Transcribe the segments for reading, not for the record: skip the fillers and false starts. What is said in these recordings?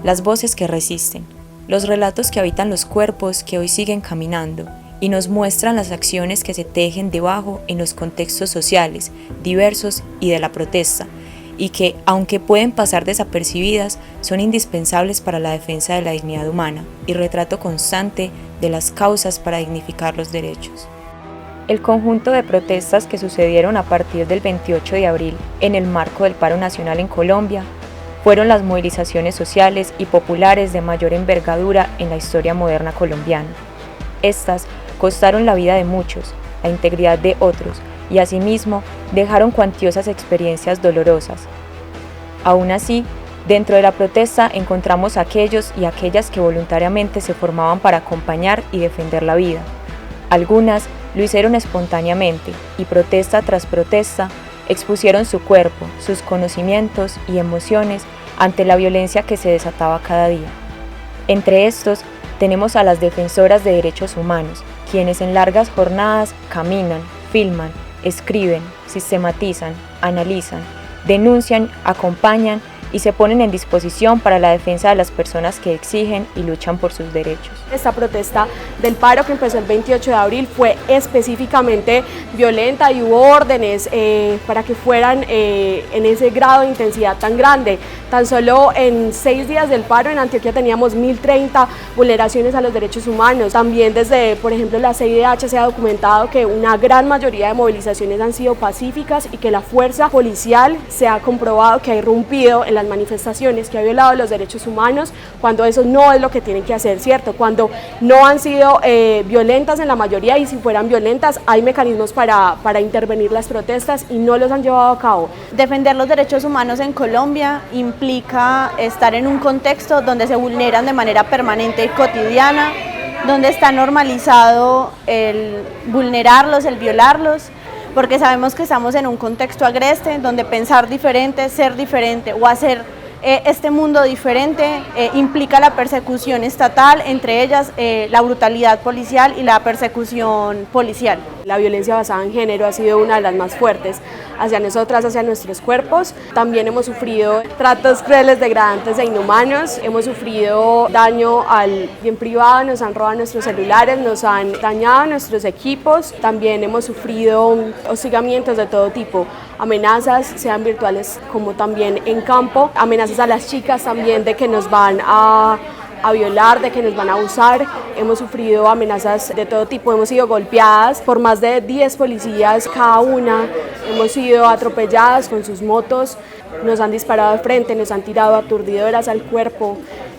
las voces que resisten, los relatos que habitan los cuerpos que hoy siguen caminando y nos muestran las acciones que se tejen debajo en los contextos sociales, diversos y de la protesta, y que, aunque pueden pasar desapercibidas, son indispensables para la defensa de la dignidad humana y retrato constante de las causas para dignificar los derechos. El conjunto de protestas que sucedieron a partir del 28 de abril en el marco del paro nacional en Colombia fueron las movilizaciones sociales y populares de mayor envergadura en la historia moderna colombiana. Estas costaron la vida de muchos, la integridad de otros y asimismo dejaron cuantiosas experiencias dolorosas. Aún así, dentro de la protesta encontramos a aquellos y aquellas que voluntariamente se formaban para acompañar y defender la vida. Algunas lo hicieron espontáneamente y protesta tras protesta expusieron su cuerpo, sus conocimientos y emociones ante la violencia que se desataba cada día. Entre estos tenemos a las defensoras de derechos humanos, quienes en largas jornadas caminan, filman, escriben, sistematizan, analizan, denuncian, acompañan y se ponen en disposición para la defensa de las personas que exigen y luchan por sus derechos. Esta protesta del paro que empezó el 28 de abril fue específicamente violenta y hubo órdenes para que fueran en ese grado de intensidad tan grande. Tan solo en 6 días del paro en Antioquia teníamos 1030 vulneraciones a los derechos humanos. También desde, por ejemplo, la CIDH se ha documentado que una gran mayoría de movilizaciones han sido pacíficas y que la fuerza policial se ha comprobado que ha irrumpido en las manifestaciones, que ha violado los derechos humanos, cuando eso no es lo que tienen que hacer, ¿cierto? Cuando no han sido violentas en la mayoría y si fueran violentas hay mecanismos para intervenir las protestas y no los han llevado a cabo. Defender los derechos humanos en Colombia implica estar en un contexto donde se vulneran de manera permanente y cotidiana, donde está normalizado el vulnerarlos, el violarlos, porque sabemos que estamos en un contexto agreste, donde pensar diferente, ser diferente o hacer este mundo diferente implica la persecución estatal, entre ellas la brutalidad policial y la persecución policial. La violencia basada en género ha sido una de las más fuertes hacia nosotras, hacia nuestros cuerpos. También hemos sufrido tratos crueles, degradantes e inhumanos. Hemos sufrido daño al bien privado, nos han robado nuestros celulares, nos han dañado nuestros equipos. También hemos sufrido hostigamientos de todo tipo, amenazas, sean virtuales como también en campo, amenazas a las chicas también de que nos van a violar, de que nos van a abusar. Hemos sufrido amenazas de todo tipo, hemos sido golpeadas por más de 10 policías cada una, hemos sido atropelladas con sus motos, nos han disparado de frente, nos han tirado aturdidoras al cuerpo,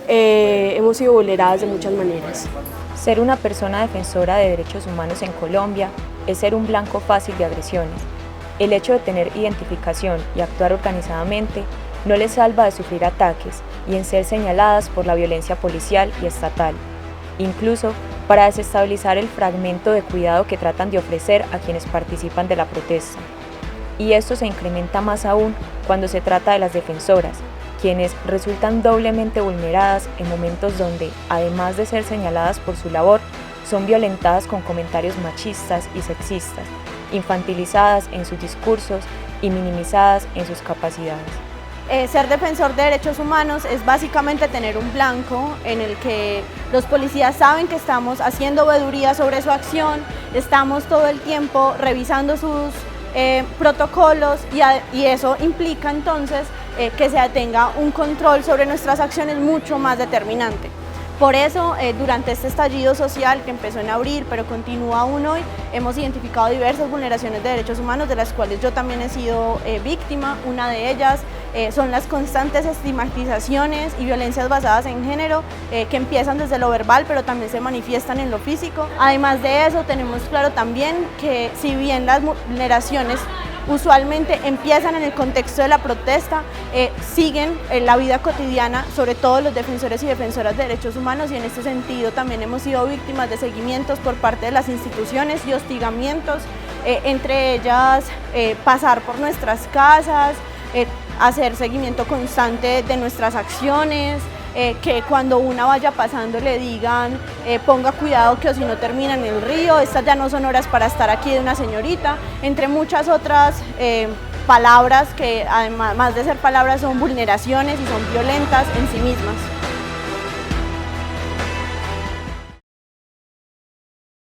hemos sido vulneradas de muchas maneras. Ser una persona defensora de derechos humanos en Colombia es ser un blanco fácil de agresiones. El hecho de tener identificación y actuar organizadamente no les salva de sufrir ataques y en ser señaladas por la violencia policial y estatal, incluso para desestabilizar el fragmento de cuidado que tratan de ofrecer a quienes participan de la protesta. Y esto se incrementa más aún cuando se trata de las defensoras, quienes resultan doblemente vulneradas en momentos donde, además de ser señaladas por su labor, son violentadas con comentarios machistas y sexistas, infantilizadas en sus discursos y minimizadas en sus capacidades. Ser defensor de derechos humanos es básicamente tener un blanco en el que los policías saben que estamos haciendo veeduría sobre su acción, estamos todo el tiempo revisando sus protocolos y eso implica entonces que se tenga un control sobre nuestras acciones mucho más determinante. Por eso, durante este estallido social que empezó en abril, pero continúa aún hoy, hemos identificado diversas vulneraciones de derechos humanos, de las cuales yo también he sido víctima. Una de ellas son las constantes estigmatizaciones y violencias basadas en género, que empiezan desde lo verbal, pero también se manifiestan en lo físico. Además de eso, tenemos claro también que si bien las vulneraciones usualmente empiezan en el contexto de la protesta, siguen en la vida cotidiana, sobre todo los defensores y defensoras de derechos humanos, y en este sentido también hemos sido víctimas de seguimientos por parte de las instituciones y hostigamientos, entre ellas pasar por nuestras casas, hacer seguimiento constante de nuestras acciones, que cuando una vaya pasando le digan ponga cuidado que o si no termina en el río, estas ya no son horas para estar aquí de una señorita, entre muchas otras palabras que además de ser palabras son vulneraciones y son violentas en sí mismas.